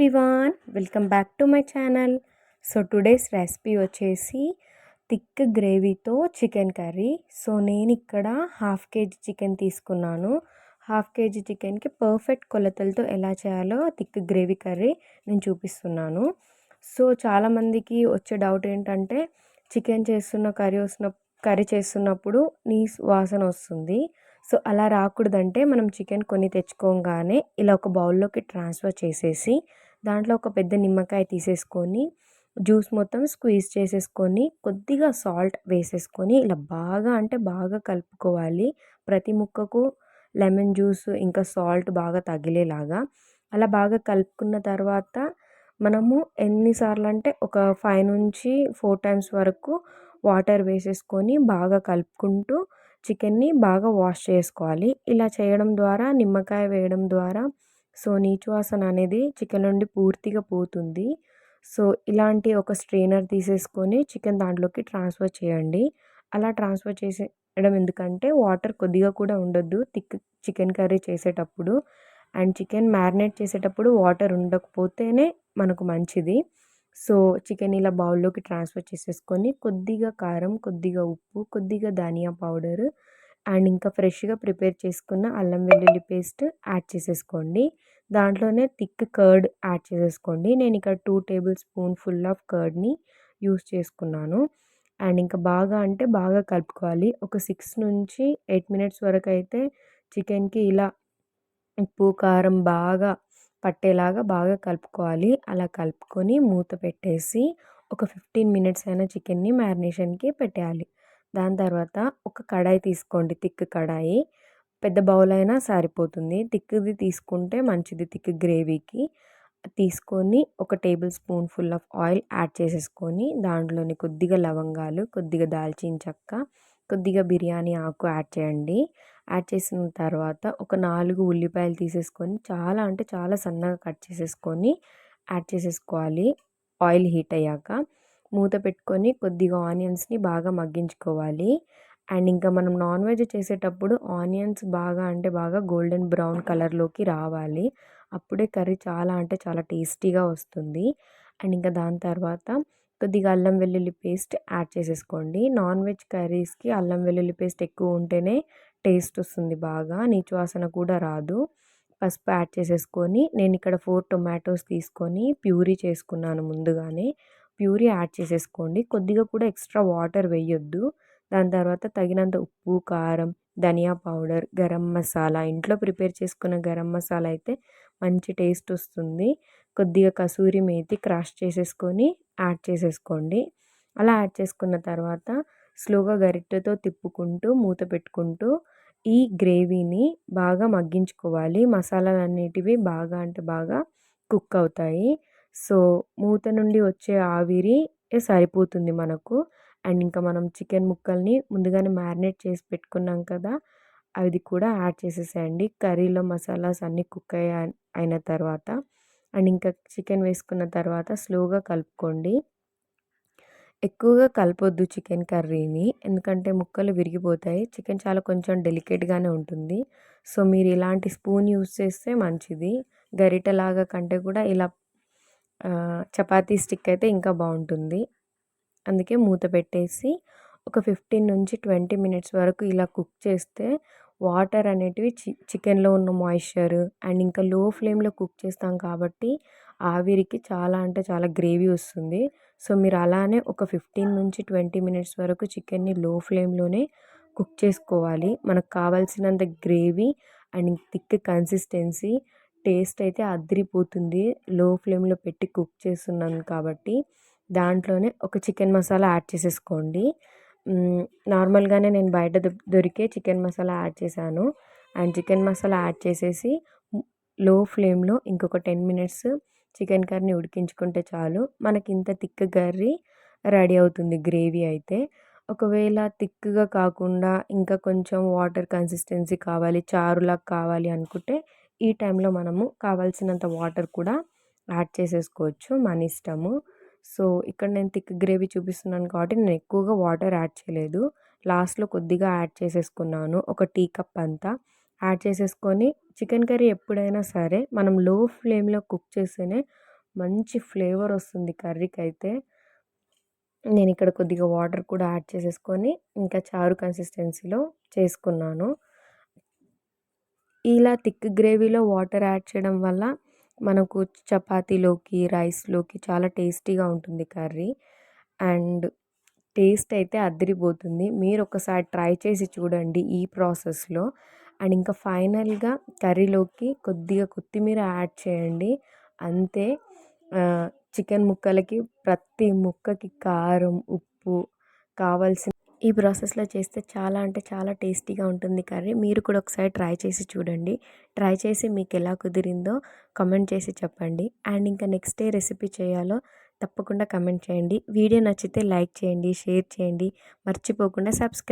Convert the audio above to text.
Everyone, welcome back to my channel. So today's recipe వచ్చేసి thick గ్రేవీతో chicken curry. So నేను ఇక్కడ half KG chicken తీసుకున్నాను. Half KG చికెన్కి perfect కొలతలతో ఎలా చేయాలో థిక్ గ్రేవీ కర్రీ నేను చూపిస్తున్నాను. సో చాలామందికి వచ్చే డౌట్ ఏంటంటే చికెన్ చేస్తున్న కర్రీ చేస్తున్నప్పుడు నీస్ వాసన వస్తుంది. సో అలా రాకూడదంటే మనం చికెన్ కొని తెచ్చుకోగానే ఇలా ఒక బౌల్లోకి ట్రాన్స్ఫర్ చేసేసి దాంట్లో ఒక పెద్ద నిమ్మకాయ తీసేసుకొని జ్యూస్ మొత్తం స్క్వీజ్ చేసేసుకొని కొద్దిగా సాల్ట్ వేసేసుకొని ఇలా బాగా అంటే బాగా కలుపుకోవాలి. ప్రతి ముక్కకు లెమన్ జ్యూస్ ఇంకా సాల్ట్ బాగా తగిలేలాగా అలా బాగా కలుపుకున్న తర్వాత మనము ఎన్నిసార్లు అంటే ఒక 5 నుంచి 4 టైమ్స్ వరకు వాటర్ వేసేసుకొని బాగా కలుపుకుంటూ చికెన్ని బాగా వాష్ చేసుకోవాలి. ఇలా చేయడం ద్వారా నిమ్మకాయ వేయడం ద్వారా సో నీచు వాసన అనేది చికెన్ నుండి పూర్తిగా పోతుంది. సో ఇలాంటి ఒక స్ట్రెయినర్ తీసేసుకొని చికెన్ దాంట్లోకి ట్రాన్స్ఫర్ చేయండి. అలా ట్రాన్స్ఫర్ చేసేయడం ఎందుకంటే వాటర్ కొద్దిగా కూడా ఉండొద్దు థిక్ చికెన్ కర్రీ చేసేటప్పుడు. అండ్ చికెన్ మ్యారినేట్ చేసేటప్పుడు వాటర్ ఉండకపోతేనే మనకు మంచిది. సో చికెన్ ఇలా బౌల్లోకి ట్రాన్స్ఫర్ చేసేసుకొని కొద్దిగా కారం, కొద్దిగా ఉప్పు, కొద్దిగా ధనియా పౌడర్ అండ్ ఇంకా ఫ్రెష్గా ప్రిపేర్ చేసుకున్న అల్లం వెల్లుల్లి పేస్ట్ యాడ్ చేసేసుకోండి. దాంట్లోనే థిక్ కర్డ్ యాడ్ చేసేసుకోండి. నేను ఇక్కడ 2 టేబుల్ స్పూన్ ఫుల్ ఆఫ్ కర్డ్ని యూస్ చేసుకున్నాను. అండ్ ఇంకా బాగా అంటే బాగా కలుపుకోవాలి. ఒక 6 నుంచి 8 మినిట్స్ వరకు అయితే చికెన్కి ఇలా ఉప్పు కారం బాగా పట్టేలాగా బాగా కలుపుకోవాలి. అలా కలుపుకొని మూత పెట్టేసి ఒక 15 మినిట్స్ అయినా చికెన్ని మ్యారినేషన్కి పెట్టేయాలి. దాని తర్వాత ఒక కడాయి తీసుకోండి, థిక్ కడాయి. పెద్ద బౌల్ అయినా సరిపోతుంది. థిక్ది తీసుకుంటే మంచిది థిక్ గ్రేవీకి. తీసుకొని ఒక table spoon full of oil add చేసేసుకొని దాంట్లోని కొద్దిగా లవంగాలు, కొద్దిగా దాల్చిన చెక్క, కొద్దిగా బిర్యానీ ఆకు యాడ్ చేయండి. యాడ్ చేసిన తర్వాత ఒక 4 ఉల్లిపాయలు తీసేసుకొని చాలా అంటే చాలా సన్నగా కట్ చేసేసుకొని యాడ్ చేసేసుకోవాలి. ఆయిల్ హీట్ అయ్యాక మూత పెట్టుకొని కొద్దిగా ఆనియన్స్ని బాగా మగ్గించుకోవాలి. అండ్ ఇంకా మనం నాన్ వెజ్ చేసేటప్పుడు ఆనియన్స్ బాగా అంటే బాగా గోల్డెన్ బ్రౌన్ కలర్లోకి రావాలి. అప్పుడే కర్రీ చాలా అంటే చాలా టేస్టీగా వస్తుంది. అండ్ ఇంకా దాని తర్వాత కొద్దిగా అల్లం వెల్లుల్లి పేస్ట్ యాడ్ చేసేసుకోండి. నాన్ వెజ్ కర్రీస్కి అల్లం వెల్లుల్లి పేస్ట్ ఎక్కువ ఉంటేనే టేస్ట్ వస్తుంది, బాగా నీచు వాసన కూడా రాదు. పసుపు యాడ్ చేసేసుకొని నేను ఇక్కడ 4 టొమాటోస్ తీసుకొని ప్యూరీ చేసుకున్నాను ముందుగానే. ప్యూరీ యాడ్ చేసేసుకోండి. కొద్దిగా కూడా ఎక్స్ట్రా వాటర్ వేయొద్దు. దాని తర్వాత తగినంత ఉప్పు, కారం, ధనియా పౌడర్, గరం మసాలా, ఇంట్లో ప్రిపేర్ చేసుకున్న గరం మసాలా అయితే మంచి టేస్ట్ వస్తుంది. కొద్దిగా కసూరి మేతి క్రష్ చేసేసుకొని యాడ్ చేసేసుకోండి. అలా యాడ్ చేసుకున్న తర్వాత స్లోగా గరిటెతో తిప్పుకుంటూ మూత పెట్టుకుంటూ ఈ గ్రేవీని బాగా మగ్గించుకోవాలి. మసాలాలన్నిటివి బాగా అంటే బాగా కుక్ అవుతాయి. సో మూత నుండి వచ్చే ఆవిరి సరిపోతుంది మనకు. అండ్ ఇంకా మనం చికెన్ ముక్కల్ని ముందుగానే మ్యారినేట్ చేసి పెట్టుకున్నాం కదా, అది కూడా యాడ్ చేసేసేయండి. కర్రీలో మసాలాస్ అన్నీ కుక్ అయిన తర్వాత అండ్ ఇంకా చికెన్ వేసుకున్న తర్వాత స్లోగా కలుపుకోండి. ఎక్కువగా కలపొద్దు చికెన్ కర్రీని, ఎందుకంటే ముక్కలు విరిగిపోతాయి. చికెన్ చాలా కొంచెం డెలికేట్గానే ఉంటుంది. సో మీరు ఇలాంటి స్పూన్ యూస్ చేస్తే మంచిది. గరిటెలాగా కంటే కూడా ఇలా చపాతీ స్టిక్ అయితే ఇంకా బాగుంటుంది. అందుకే మూత పెట్టేసి ఒక 15 నుంచి 20 మినిట్స్ వరకు ఇలా కుక్ చేస్తే వాటర్ అనేటివి చికెన్లో ఉన్న మాయిశ్చర్ అండ్ ఇంకా లో ఫ్లేమ్లో కుక్ చేస్తాం కాబట్టి ఆవిరికి చాలా అంటే చాలా గ్రేవీ వస్తుంది. సో మీరు అలానే ఒక 15 నుంచి 20 మినిట్స్ వరకు చికెన్ని లో ఫ్లేమ్లోనే కుక్ చేసుకోవాలి. మనకు కావాల్సినంత gravy and thick consistency, taste అయితే అదిరిపోతుంది లో ఫ్లేమ్లో పెట్టి కుక్ చేస్తున్నాను కాబట్టి. దాంట్లోనే ఒక చికెన్ మసాలా యాడ్ చేసేసుకోండి. నార్మల్గానే నేను బయట దొరికే చికెన్ మసాలా యాడ్ చేశాను. అండ్ చికెన్ మసాలా యాడ్ చేసేసి లో ఫ్లేమ్లో ఇంకొక 10 మినిట్స్ చికెన్ కర్రీని ఉడికించుకుంటే చాలు. మనకి ఇంత థిక్ కర్రీ రెడీ అవుతుంది గ్రేవీ అయితే. ఒకవేళ థిక్గా కాకుండా ఇంకా కొంచెం వాటర్ కన్సిస్టెన్సీ కావాలి, చారులాగా కావాలి అనుకుంటే ఈ టైంలో మనము కావాల్సినంత వాటర్ కూడా యాడ్ చేసేసుకోవచ్చు, మన ఇష్టము. సో ఇక్కడ నేను థిక్ గ్రేవీ చూపిస్తున్నాను కాబట్టి నేను ఎక్కువగా వాటర్ యాడ్ చేయలేదు. లాస్ట్లో కొద్దిగా యాడ్ చేసేసుకున్నాను, ఒక టీ కప్ అంతా యాడ్ చేసేసుకొని. చికెన్ కర్రీ ఎప్పుడైనా సరే మనం లో ఫ్లేమ్లో కుక్ చేస్తేనే మంచి ఫ్లేవర్ వస్తుంది కర్రీకి అయితే. నేను ఇక్కడ కొద్దిగా వాటర్ కూడా యాడ్ చేసేసుకొని ఇంకా చారు కన్సిస్టెన్సీలో చేసుకున్నాను. ఇలా థిక్ గ్రేవీలో వాటర్ యాడ్ చేయడం వల్ల మనకు చపాతీలోకి, రైస్‌లోకి చాలా టేస్టీగా ఉంటుంది కర్రీ. అండ్ టేస్ట్ అయితే అదిరిపోతుంది. మీరు ఒకసారి ట్రై చేసి చూడండి ఈ ప్రాసెస్‌లో. అండ్ ఇంకా ఫైనల్‌గా కర్రీలోకి కొద్దిగా కొత్తిమీర యాడ్ చేయండి. అంతే. చికెన్ ముక్కలకి ప్రతి ముక్కకి కారం, ఉప్పు కావాల్సిన ఈ ప్రాసెస్‌లో చేస్తే చాలా అంటే చాలా టేస్టీగా ఉంటుంది కర్రీ. మీరు కూడా ఒకసారి ట్రై చేసి చూడండి. ట్రై చేసి మీకెలా కుదిరిందో కామెంట్ చేసి చెప్పండి. అండ్ ఇంకా నెక్స్ట్ ఏ రెసిపీ చేయాలో తప్పకుండా కామెంట్ చేయండి. వీడియో నచ్చితే లైక్ చేయండి, షేర్ చేయండి. మర్చిపోకుండా సబ్స్క్రైబ్